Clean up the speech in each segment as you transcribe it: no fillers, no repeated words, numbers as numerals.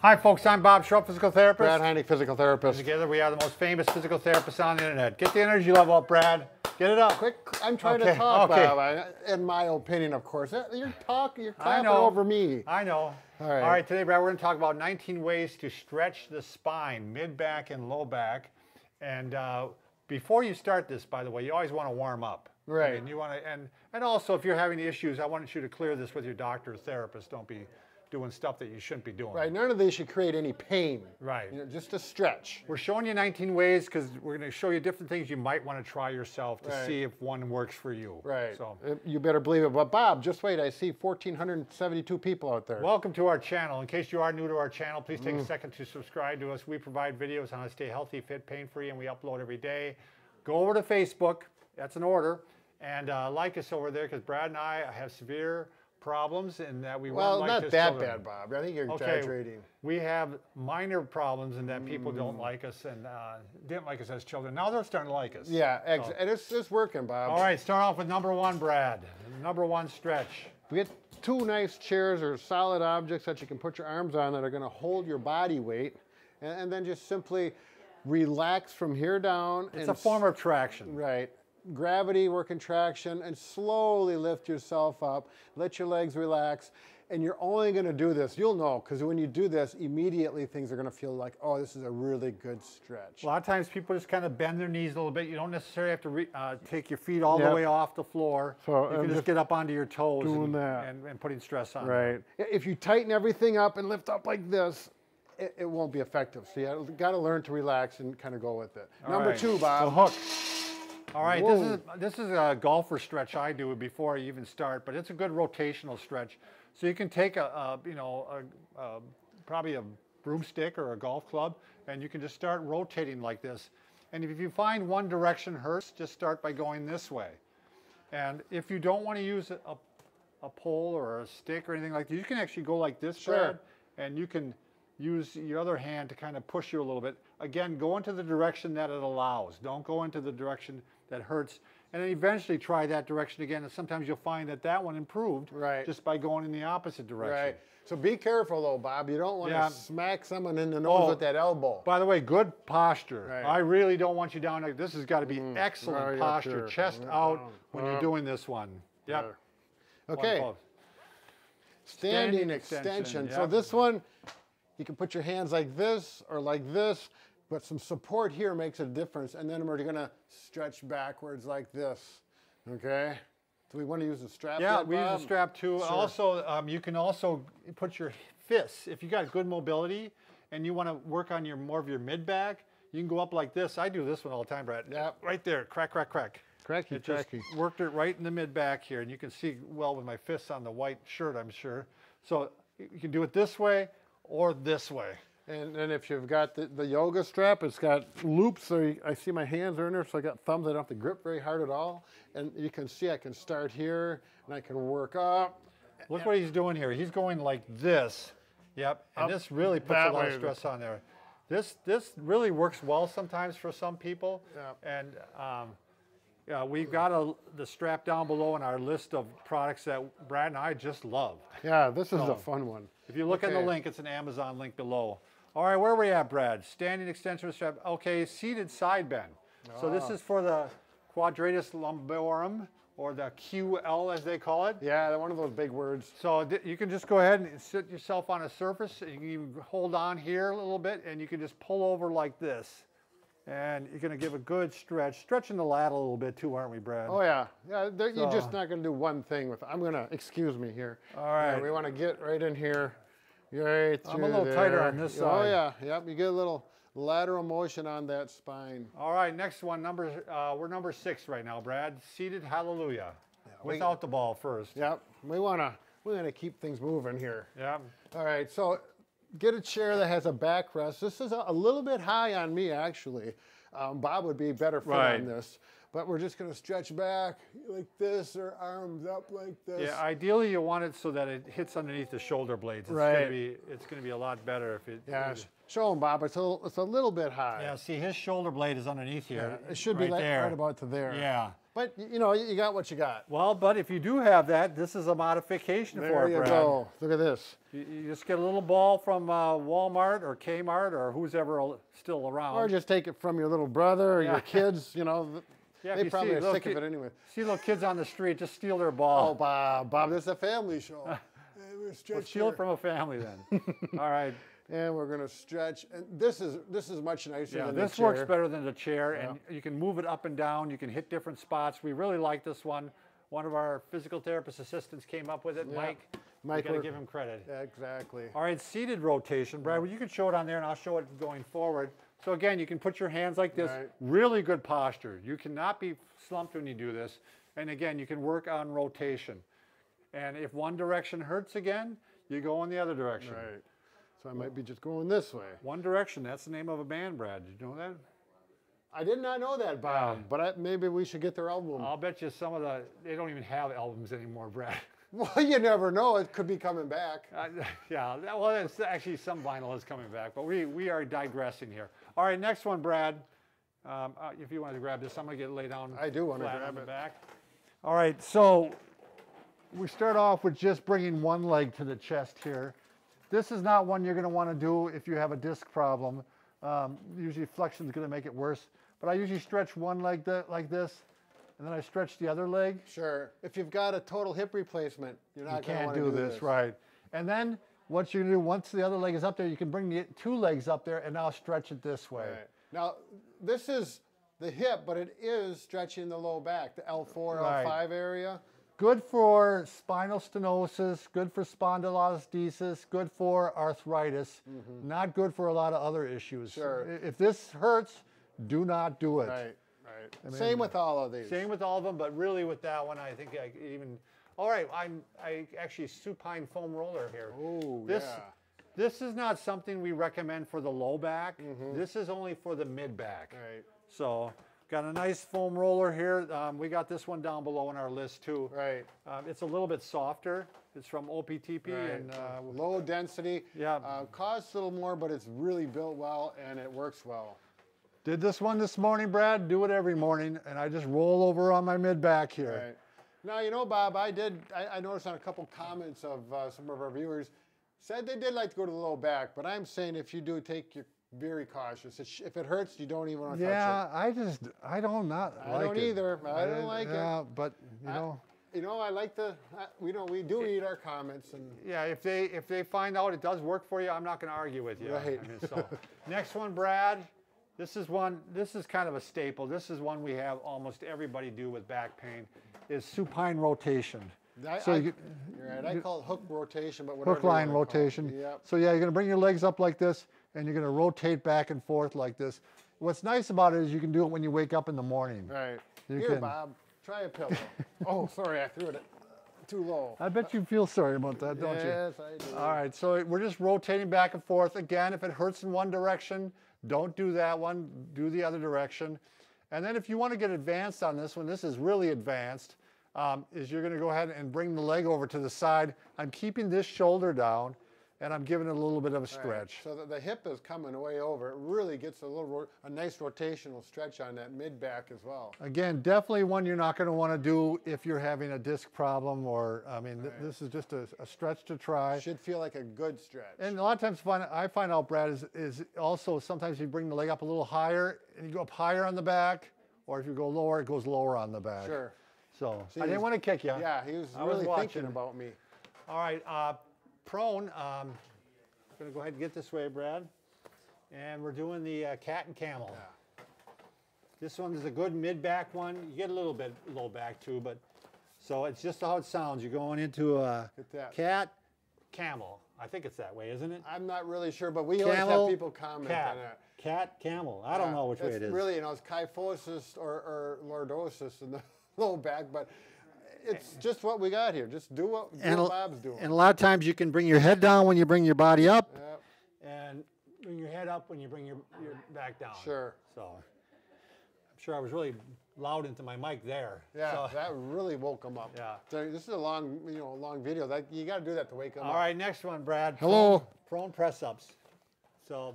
Hi folks, I'm Bob Schrupp, physical therapist. Brad Heineck, physical therapist. Together we are the most famous physical therapists on the internet. Get the energy level up, Brad. Get it up. Quick, I'm trying to talk, Bob. In my opinion, of course. You're clapping over me. I know. All right. All right, today, Brad, we're going to talk about 19 ways to stretch the spine, mid-back and low back. And before you start this, by the way, you always want to warm up. Right. And you want to, and also, if you're having issues, I want you to clear this with your doctor or therapist. Don't be doing stuff that you shouldn't be doing. Right, none of these should create any pain. Right. You know, just a stretch. We're showing you 19 ways because we're going to show you different things you might want to try yourself to see if one works for you. Right. So you better believe it. But Bob, just wait, I see 1,472 people out there. Welcome to our channel. In case you are new to our channel, please take a second to subscribe to us. We provide videos on how to stay healthy, fit, pain-free, and we upload every day. Go over to Facebook, that's an order, and like us over there because Brad and I have severe problems and that we weren't like not that bad, Bob. I think you're exaggerating. We have minor problems in that people don't like us and didn't like us as children. Now they're starting to like us. Yeah, and it's working, Bob. All right, start off with number one, Brad. Number one stretch. We get two nice chairs or solid objects that you can put your arms on that are going to hold your body weight, and then just simply relax from here down. It's a form of traction. Right. Gravity, working traction, and slowly lift yourself up. Let your legs relax. And you're only going to do this, you'll know, because when you do this, immediately things are going to feel like, oh, this is a really good stretch. A lot of times people just kind of bend their knees a little bit. You don't necessarily have to take your feet all the way off the floor. So you can just get up onto your toes and putting stress on. Right. If you tighten everything up and lift up like this, it won't be effective. So you got to learn to relax and kind of go with it. Number two, Bob. The hook. All right, this is a golfer stretch I do before I even start, but it's a good rotational stretch. So you can take probably a broomstick or a golf club, and you can just start rotating like this. And if you find one direction hurts, just start by going this way. And if you don't want to use a pole or a stick or anything like that, you can actually go like this, Brad, and you can use your other hand to kind of push you a little bit. Again, go into the direction that it allows. Don't go into the direction that hurts. And then eventually try that direction again. And sometimes you'll find that that one improved just by going in the opposite direction. Right. So be careful though, Bob. You don't want to smack someone in the nose with that elbow. By the way, good posture. Right. I really don't want you down there. This has got to be excellent posture. Chest out when you're doing this one. Yep. Okay. Standing extension. So this one, you can put your hands like this or like this, but some support here makes a difference. And then we're going to stretch backwards like this. Okay? Do we want to use a strap? Yeah, we use a strap too. Sure. Also, you can also put your fists. If you got good mobility and you want to work on more of your mid back, you can go up like this. I do this one all the time, Brad. Yeah. Right there. Crack, crack, crack. Cracky, cracky. Just worked it right in the mid back here, and you can see well with my fists on the white shirt, I'm sure. So you can do it this way or this way. And if you've got the yoga strap, it's got loops, so I see my hands are in there, so I got thumbs. I don't have to grip very hard at all. And you can see I can start here, and I can work up. Look what he's doing here. He's going like this. Yep, and this really puts a lot of stress on there. This really works well sometimes for some people. Yeah. And we've got the strap down below in our list of products that Brad and I just love. Yeah, this is a fun one. If you look at the link, it's an Amazon link below. All right, where are we at, Brad? Standing extension strap. Okay, seated side bend. So this is for the quadratus lumborum, or the QL as they call it. Yeah, one of those big words. So you can just go ahead and sit yourself on a surface. You can even hold on here a little bit, and you can just pull over like this. And you're going to give a good stretch. Stretching the lat a little bit too, aren't we, Brad? Oh, yeah. Yeah, you're just not going to do one thing with it. I'm going to, excuse me here. All right. Yeah, we want to get right in here. Right through I'm a little tighter on this side. Oh, yeah. Yep, you get a little lateral motion on that spine. All right, next one. We're number 6 right now, Brad. Seated hallelujah. Yeah, without the ball first. Yep. We want to keep things moving here. Yep. All right, so get a chair that has a backrest. This is a little bit high on me, actually. Bob would be better fit on this. But we're just going to stretch back like this, or arms up like this. Yeah, ideally you want it so that it hits underneath the shoulder blades. It's going to be a lot better if it. Yeah, Show him, Bob. It's a little bit high. Yeah, see, his shoulder blade is underneath here. Yeah, it should be right about to there. Yeah. But, you know, you got what you got. Well, but if you do have that, this is a modification for it, Brad. There you go. Look at this. You just get a little ball from Walmart or Kmart or who's ever still around. Or just take it from your little brother or your kids, you know. Yeah, they probably are sick of it anyway. See little kids on the street, just steal their ball. Oh, Bob, this is a family show. Well, steal it from a family then. All right. And we're going to stretch. And this is much nicer than the chair. This works better than the chair, and you can move it up and down. You can hit different spots. We really like this one. One of our physical therapist assistants came up with it, Mike. We got to give him credit. Yeah, exactly. All right, seated rotation. Brad, well, you can show it on there, and I'll show it going forward. So again, you can put your hands like this. Right. Really good posture. You cannot be slumped when you do this. And again, you can work on rotation. And if one direction hurts again, you go in the other direction. Right. So I might be just going this way. One Direction, that's the name of a band, Brad. Did you know that? I did not know that, Bob, but maybe we should get their album. I'll bet you they don't even have albums anymore, Brad. Well, you never know. It could be coming back. Yeah, well, it's actually some vinyl is coming back, but we are digressing here. All right, next one, Brad. If you want to grab this, I'm going to get it laid down. I do want to flat grab on the it. back. All right, so we start off with just bringing one leg to the chest here. This is not one you're going to want to do if you have a disc problem. Usually flexion is going to make it worse. But I usually stretch one leg like this, and then I stretch the other leg. Sure. If you've got a total hip replacement, you're not going to want to do this. Right. And then what you do, once the other leg is up there, you can bring the two legs up there and now stretch it this way. Right. Now, this is the hip, but it is stretching the low back, the L4, L5 area. Good for spinal stenosis, good for spondylolisthesis, good for arthritis, not good for a lot of other issues. Sure. If this hurts, do not do it. Right, right. I mean, same with all of these. Same with all of them, but really with that one, I think I even, all right, I actually supine foam roller here. Oh, yeah. This is not something we recommend for the low back. This is only for the mid back. Right. So, got a nice foam roller here. We got this one down below on our list too. Right. It's a little bit softer. It's from OPTP. Right. And low density. Yeah. Costs a little more, but it's really built well and it works well. Did this one this morning, Brad. Do it every morning, and I just roll over on my mid back here. Right. Now, you know, Bob, I noticed on a couple comments of some of our viewers said they did like to go to the low back, but I'm saying if you do, you're very cautious. If it hurts, you don't even want to touch it. Yeah, I don't like it. I don't either. I don't like it. Yeah, but you know. You know, I like we do read our comments. And yeah, if they find out it does work for you, I'm not going to argue with you. Right. I mean, so next one, Brad. This is kind of a staple. This is one we have almost everybody do with back pain, is supine rotation. You're right. I call it hook rotation, but whatever. Hook line rotation. Yep. So yeah, you're going to bring your legs up like this, and you're going to rotate back and forth like this. What's nice about it is you can do it when you wake up in the morning. Right. Bob, try a pillow. Oh, sorry, I threw it too low. I bet you feel sorry about that, don't you? Yes, I do. All right, so we're just rotating back and forth. Again, if it hurts in one direction, don't do that one, do the other direction. And then if you want to get advanced on this one, this is really advanced, is you're going to go ahead and bring the leg over to the side. I'm keeping this shoulder down, and I'm giving it a little bit of a stretch. Right. So the hip is coming way over. It really gets a nice rotational stretch on that mid back as well. Again, definitely one you're not going to want to do if you're having a disc problem, or this is just a stretch to try. Should feel like a good stretch. And a lot of times I find out, Brad, is also sometimes you bring the leg up a little higher and you go up higher on the back, or if you go lower, it goes lower on the back. Sure. So I didn't want to kick you. Yeah, he was really thinking about me. All right, prone. I'm going to go ahead and get this way, Brad. And we're doing the cat and camel. Yeah. This one is a good mid-back one. You get a little bit low back too, but so it's just how it sounds. You're going into a cat, camel. I think it's that way, isn't it? I'm not really sure, but we always have people comment on that. Cat, camel. I don't know which way it is. Really, it's kyphosis or lordosis in the low back, but it's just what we got here. Just do what Bob's doing. And a lot of times you can bring your head down when you bring your body up, and bring your head up when you bring your back down. Sure. So I'm sure I was really loud into my mic there. Yeah, so, that really woke him up. Yeah. So this is a long video. You got to do that to wake him up. All right, next one, Brad. Hello. Prone press ups. So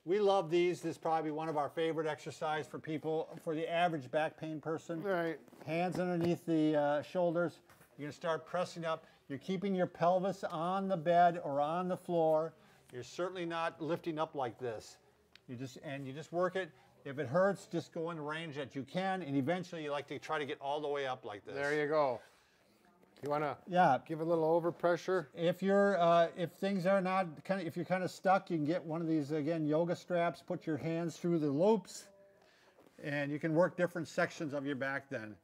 we love these. This is probably one of our favorite exercise for people, for the average back pain person. Right. Hands underneath the shoulders. You're going to start pressing up. You're keeping your pelvis on the bed or on the floor. You're certainly not lifting up like this. You just work it. If it hurts, just go in the range that you can, and eventually you like to try to get all the way up like this. There you go. You want to give a little overpressure? If you're if things are not if you're kind of stuck, you can get one of these again yoga straps. Put your hands through the loops, and you can work different sections of your back then.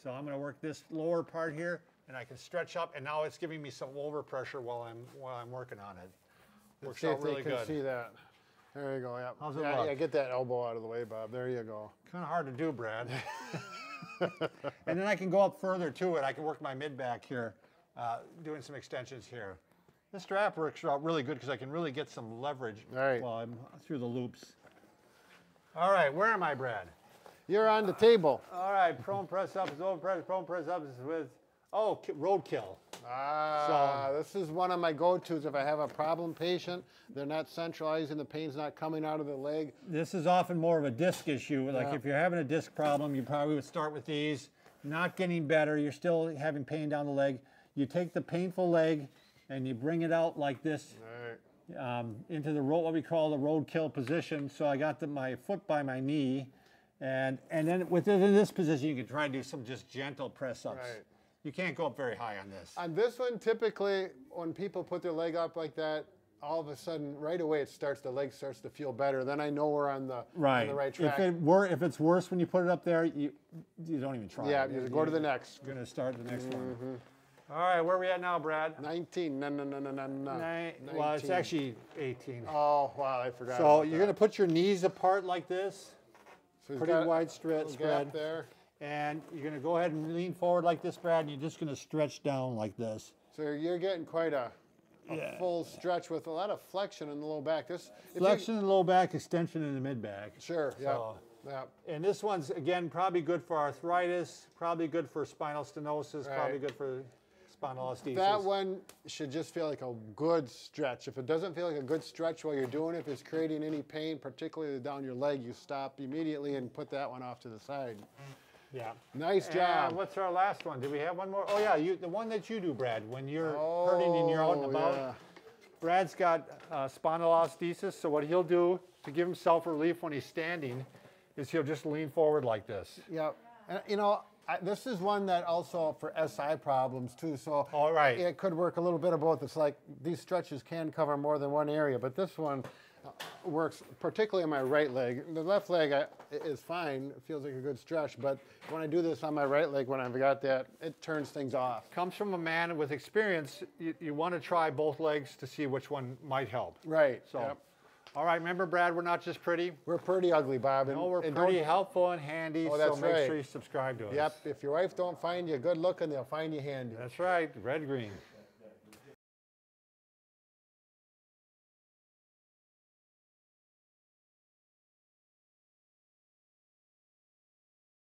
So I'm going to work this lower part here, and I can stretch up, and now it's giving me some overpressure while I'm working on it. Works out really good. See that? There you go. Yeah. How's it look? Yeah. Get that elbow out of the way, Bob. There you go. Kind of hard to do, Brad. And then I can go up further to it. I can work my mid back here, doing some extensions here. This strap works out really good because I can really get some leverage while I'm through the loops. All right, where am I, Brad? You're on the table. All right, prone press ups, prone press ups with, roadkill. This is one of my go-tos if I have a problem patient. They're not centralizing, the pain's not coming out of the leg. This is often more of a disc issue. Like if you're having a disc problem, you probably would start with these. Not getting better, you're still having pain down the leg. You take the painful leg and you bring it out like this into the what we call the roadkill position. So I got my foot by my knee, and then within this position, you can try and do some just gentle press ups. Right. You can't go up very high on this. On this one, typically, when people put their leg up like that, all of a sudden, right away, the leg starts to feel better. Then I know we're on the right track. If it's worse when you put it up there, you don't even try. Yeah, you go to the next. You're going to start the next one. All right, where are we at now, Brad? 19. No. Well, it's actually 18. Oh, wow, I forgot. So you're going to put your knees apart like this. So pretty wide spread. There. And you're going to go ahead and lean forward like this, Brad, and you're just going to stretch down like this. So you're getting quite a full stretch with a lot of flexion in the low back. Flexion in the low back, extension in the mid back. Sure, yeah. And this one's, again, probably good for arthritis, probably good for spinal stenosis, probably good for spondylolisthesis. That one should just feel like a good stretch. If it doesn't feel like a good stretch while you're doing it, if it's creating any pain, particularly down your leg, you stop immediately and put that one off to the side. Yeah. Nice job. And what's our last one? Do we have one more? Oh, yeah, the one that you do, Brad, when you're hurting and you're out and about. Yeah. Brad's got spondylolisthesis, so what he'll do to give himself relief when he's standing is he'll just lean forward like this. Yeah. And, you know, this is one that also for SI problems, too. So it could work a little bit of both. It's like these stretches can cover more than one area, but this one works particularly on my right leg. The left leg is fine. It feels like a good stretch, but when I do this on my right leg, when I've got that, it turns things off. Comes from a man with experience. You want to try both legs to see which one might help. Right. So, all right, remember, Brad, we're not just pretty. We're pretty ugly, Bob. No, we're pretty helpful and handy, so make sure you subscribe to us. Yep, if your wife don't find you good looking, they'll find you handy. That's right, red, green.